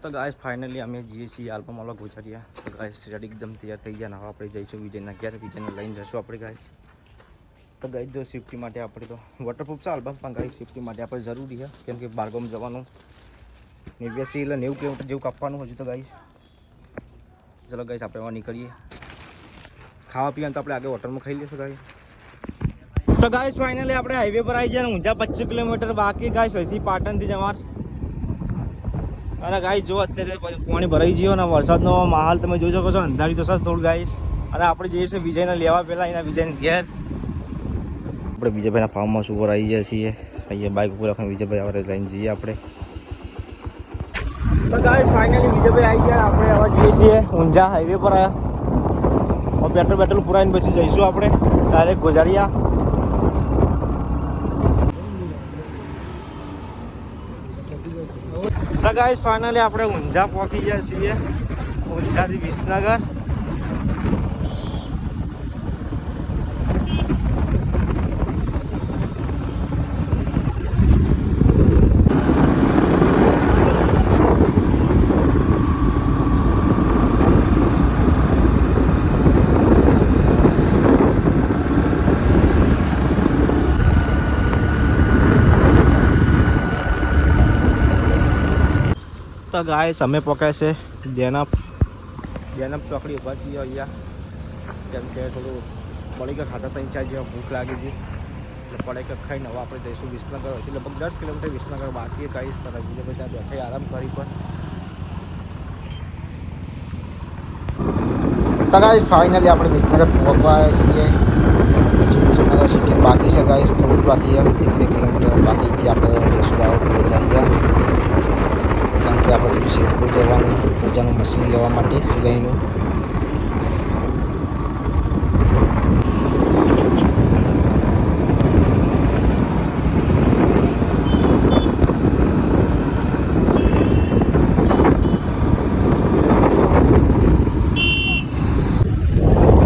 તો guys finally અમે જઈએ છીએ આલ્બમ ગુજરાતિયા. તો ગાઈસ રેડી એકદમ તૈયાર થઈ ગયા. હવે આપણે જઈશું વિજયના ઘેર. વિજયને લઈને જશું આપણે ગાઈસ. તો ગાઈસ જો સેફ્ટી માટે આપણે તો વોટરપ્રૂફ છે આલ્બમ, પણ ગાઈસ સેફ્ટી માટે આપણે જરૂરી છે, કેમ કે બારગામ જવાનું 89 એટલે 90 કિલોમીટર જેવું કાપવાનું હજુ. તો ગાઈસ ચલો ગાઈસ આપણે એમાં નીકળીએ. ખાવા પીવાનું તો આપણે આગળ હોટલમાં ખાઈ લઈશું ગાઈસ. તો ગાઈસ ફાઇનલી આપણે હાઈવે પર આવી ગયા. ઊંઝા 25 કિલોમીટર બાકી ગાઈસ અહીંથી પાટણથી જવાર. અને ગાઈસ જો અત્યારે પાણી ભરાઈ ગયો ને વરસાદનો માહોલ તમે જોઈ શકો છો. અંધારી તો સર થોડું ગાઈસ. અને આપણે જઈએ છીએ વિજયને લેવા પહેલાં એના વિજયને ઘેર. આપણે વિજયભાઈના ફાર્મ હાઉસ ઉપર આવી ગયા છીએ. અહીંયા બાઇક ઉપર રાખીને વિજયભાઈ આપણે લઈને જઈએ આપણે. તો ગાઈસ ફાઇનલી વિજયભાઈ આવી ગયા. આપણે હવે જઈએ છીએ ઊંઝા હાઈવે પર આવ્યા. પેટ્રોલ પુરાઈને પછી જઈશું આપણે ડાયરેક્ટ ગોજારિયા. તો ગાઈસ ફાઇનલી આપણે ઊંઝા પહોંચી ગયા છીએ. ઊંઝાથી વિસનગર. તો ગાઈસ અમે પકાય છે જેનપ ચોકડી ઊભા છીએ અહીંયા, કેમ કે થોડું પડીકા ખાતા 3-4 જેવા ભૂખ લાગી હતી, એટલે પડીકા ખાઈને હવે આપણે જઈશું વિસનગર. એટલે લગભગ 10 કિલોમીટર વિસનગર બાકી ગાઈસ. અને બીજા બધા બેઠા આરામ કરી પણ. તો ગાઈસ ફાઇનલી આપણે વિસનગર પહોંચવા આવ્યા છીએ. હજુ વિસનગર સિટી બાકી છે ગાઈસ, થોડુંક બાકી છે. 1-2 કિલોમીટર બાકીથી આપણે જઈશું ગોજારિયા. કારણ કે આપણે જઈશું સિદ્ધપુર જવાનું પૂજાનું મશીન લેવા માટે સિલાઈનું.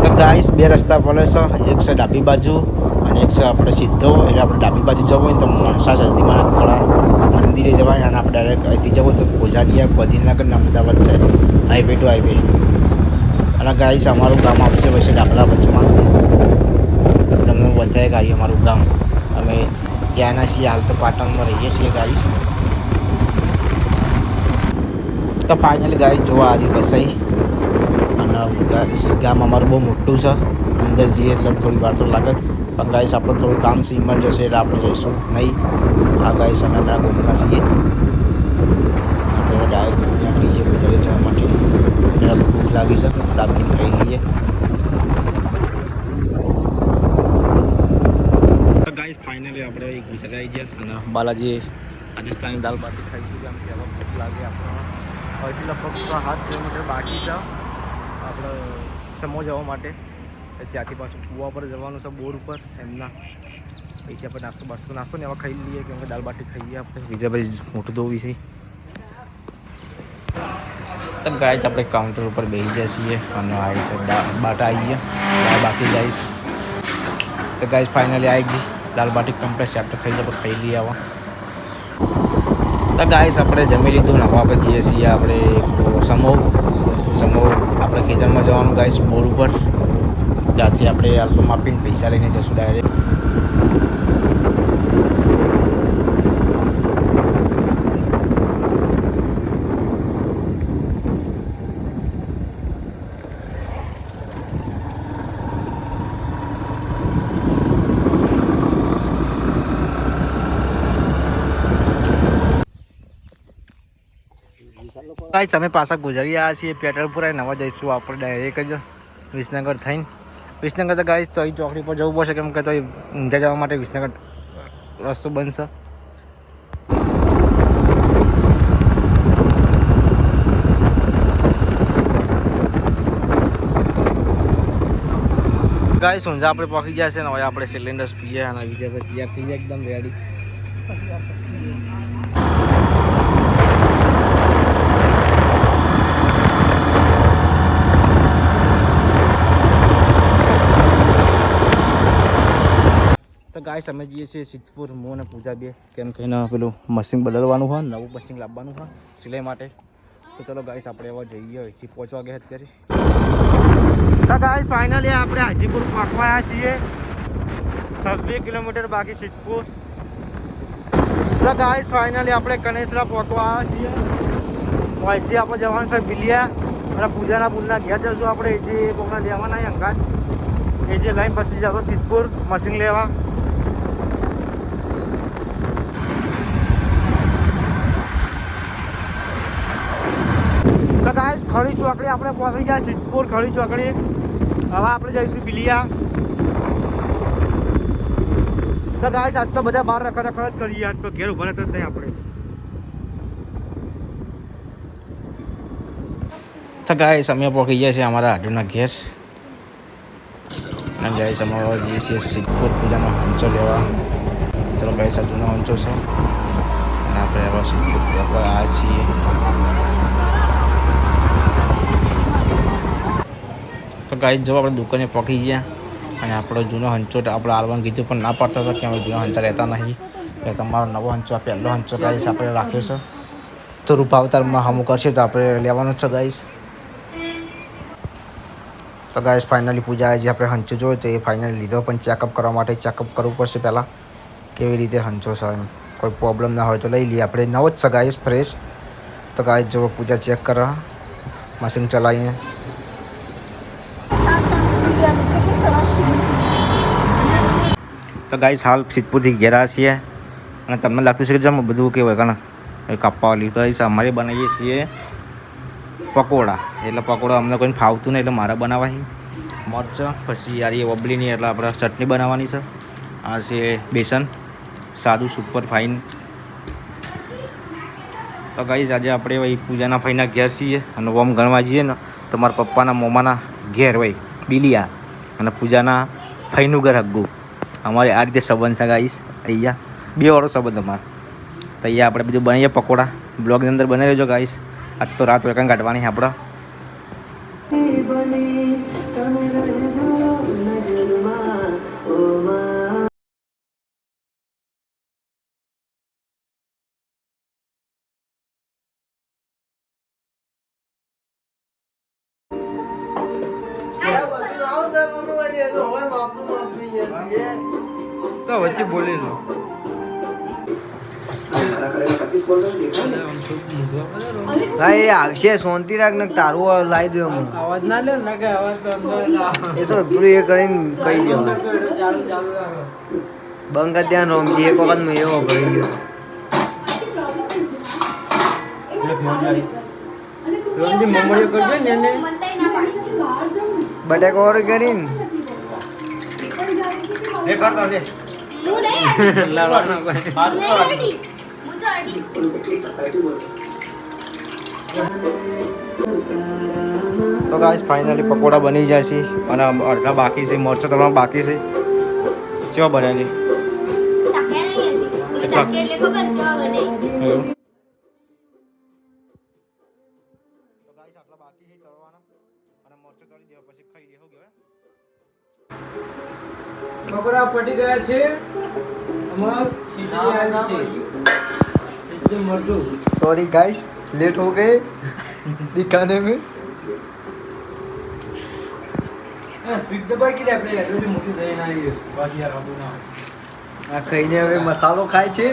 તો ગાઈસ બે રસ્તા પડે છે. એક છે ડાબી બાજુ અને એક છે આપણે સીધો. એટલે આપણે ડાબી બાજુ જવું હોય તો માણસા જલ્દીમાં નાખવાળા મંદિરે જવાય. અને આપણે ડાયરેક્ટ અહીંથી જવું તો ગોજારિયા ગાંધીનગર ને અમદાવાદ છે, હાઈવે ટુ હાઈવે. અને ગાઈસ અમારું ગામ આવશે વચ્ચે ડાબલા વચમાં. તમને બતાવે ગાઈ અમારું ગામ. અમે ત્યાંના છીએ, હાલ તો પાટણમાં રહીએ છીએ ગાઈસ. તો ફાઇનલી ગાઈસ જોવા આવી વસાઈ. અને ગામ અમારું બહુ મોટું છે. અંદર જઈએ એટલે થોડી વાર તો લાગે, પણ ગાઈસ આપણે થોડું કામ છે, ઇમરજન્સી, એટલે આપણે જઈશું નહીં. હા ગાઈસ અમે ના ગોમના છીએ. આપણે ડાયરેક્ટ નીકળી જઈએ ગુજરાત જવા માટે. પહેલાં તો ભૂખ લાગી છે, દાબીને ખાઈ લઈએ. તો ગાઈસ ફાઇનલી આપણે ગુજરાત આવી ગયા. અને બાલાજી રાજસ્થાની દાલ બાટી ખાઈશું, કેમ કે હવે ભૂખ લાગે આપણે. હવેથી લગભગ 7 કિલોમીટર બાકી છે આપણે સમો જવા માટે. ત્યાંથી પાછું કૂવા પર જવાનું છે, બોર ઉપર એમના. પછી આપણે નાસ્તો ને હવે ખાઈ લઈએ, કેમ કે દાલ બાટી ખાઈએ આપણે. વિજયભાઈ મોટું દોવી છે. તો ગાઈસ આપણે કાઉન્ટર ઉપર બેસી જાય છીએ. અને આવી છે બાટા આવી ગયા, દાલ બાટી ગાઈસ. તો ગાઈસ ફાઇનલી આવી ગઈ દાલ બાટી કમ્પ્લીટ ચેપ્ટર થઈ જાય, ખાઈ લઈએ આવા. તો ગાઈસ આપણે જમી લીધું ને હવે આપણે જઈએ છીએ આપણે સમો આપણે ખેતરમાં જવાનું ગાઈસ, બોર ઉપર. ત્યાંથી આપણે આલ્બમ આપીને પૈસા લઈને જશું ડાયરેક્ટ. ગાઈસ અમે પાછા ગુજારી આવ્યા છીએ પેટ્રોલ પુરાઈને. હવે જઈશું આપણે ડાયરેક્ટ જ વિસનગર થઈને. વિસનગર તો ગાઈસ તો અહીં ચોકડી પર જવું પડશે, કેમ કે તો ઊંઝા જવા માટે વિસનગર રસ્તો બનશે. ગાઈસ ઊંઝા આપણે પહોંચી ગયા છે ને હવે આપણે સિલિન્ડર્સ પીએ. અને બીજા તૈયાર થઈ જાય એકદમ રેડી. તો ગાઈસ અમે જઈએ છીએ સિદ્ધપુર, હું અને પૂજા બે, કેમ કે એને પેલું મશીન બદલવાનું હોય, નવું મશીન લાવવાનું હોય સિલાઈ માટે. તો ચલો ગાઈસ આપણે હવે જઈએ અહીંથી પહોંચવા ગયા અત્યારે તો ગાઈસ ફાઇનલી આપણે હાજીપુર પહોંચવા આવ્યા છીએ 26 કિલોમીટર બાકી સિદ્ધપુર તો ગાઈસ ફાઇનલી આપણે કનેસરા પહોંચવા આવ્યા છીએ અહીંથી આપણે જવાનું છે બિલિયા અને પૂજાના પુલના ઘેર જશું આપણે જે કોકના લેવાના અંગાત એ જે લાઈન પછી જતો સિદ્ધપુર મશીન લેવા તો ગાઈસ ખડી ચોકડી આપણે પહોંચી ગયા સિદ્ધપુર ખડી ચોકડી હવે આપણે જઈશું બિલિયા તો ગાઈસ આજ તો બધા બહાર રખડ જ કરીએ આજ તો ઘેર ઉભા રહેતા જ નહીં આપણે તો ગાઈસ અમે પહોંચી ગયા છીએ અમારા આડુના ઘેર અને ગાઈસ અમે જઈએ છીએ સિદ્ધપુર પૂજાનો હંચો લેવા ચલો ગાઈસ આ જૂનો હંચો છે અને આપણે હવે સિદ્ધપુર આવ્યા છીએ તો ગાઈસ જો આપણે દુકાને પહોંચી ગયા અને આપણો જૂનો હંચો આપણે આલવાનું કીધું પણ ના પડતા હતા કે અમે જૂનો હંચા લેતા નહીં એટલે તમારો નવો હંચો આ પહેલો હંચો ગાઈસ આપણે રાખ્યો છે તો રૂપાવતારમાં હમું કરશે તો આપણે લેવાનો જ છે ગાઈસ તો ગાઈસ ફાઇનલી પૂજા આજે આપણે હંચો જોયો તો એ ફાઇનલી લીધો પણ ચેકઅપ કરવા માટે ચેકઅપ કરવું પડશે પહેલાં કેવી રીતે હંચો છે એમ કોઈ પ્રોબ્લેમ ના હોય તો લઈ લઈએ આપણે નવો જ છે ગાઈસ ફ્રેશ તો ગાઈસ જો પૂજા ચેક કરે મશીન ચલાવીને તો ગાઈસ હાલ સિદ્ધપુરથી ઘેરા છીએ અને તમને લાગતું છે કે જમ બધું કેવું હોય કારણ કાપવા ગાઈસ અમારે બનાવીએ છીએ પકોડા એટલે પકોડા અમને કોઈને ફાવતું નહીં એટલે મારે બનાવવાની મરચાં પછી યાર એ વબલીની એટલે આપણે ચટણી બનાવવાની છે આ છે બેસન સાદું સુપર ફાઇન તો ગાઈસ આજે આપણે ભાઈ પૂજાના ભાઈના ઘેર છીએ અને ઓમ ગણવા જઈએ ને તો મારા પપ્પાના મોમાના ઘેર ભાઈ બિલિયા અને પૂજાના ભાઈનું ઘર હગ્ગું અમારે આ રીતે સંબંધ છે ગાઈસ અહીંયા 2 વાળો સંબંધ અમારે તો અહીંયા આપણે બધું બનાવીએ પકોડા બ્લોગની અંદર બનાવી લેજો ગાઈસ આજ તો રાત વેકન કાઢવાની આપણે તો વચ્ચે બોલી લો ભાઈ આવશે શાંતિ રાખ ને તારું લાવી દો અવાજ ના લે ને કે અવાજ તો અંદર એ તો પૂરું એ કરીને કહી દો બંધ કરી ધ્યાન રોમજી એક વખત હું એવો ભરી ગયો રોમજી મમ્મી કરજો ને એને બટાકા વાળું કરીને એ કર દો લે લાવવાનો કોઈ તો ગાઈસ ફાઇનલી પકોડા બની જાય છે અને અડધા બાકી છે મરચાં તમારા બાકી છે કેવા બનેલી પકોડા પટી ગયા છે અમાર સીધી આવી છે एकदम मर्दू सॉरी गाइस लेट हो गए दिखाने में સ્પીડ દબાઈ કે આપણે એટલી મોટી થઈ ના આવી બસ યાર આવું ના આ ખાઈને હવે મસાલો ખાય છે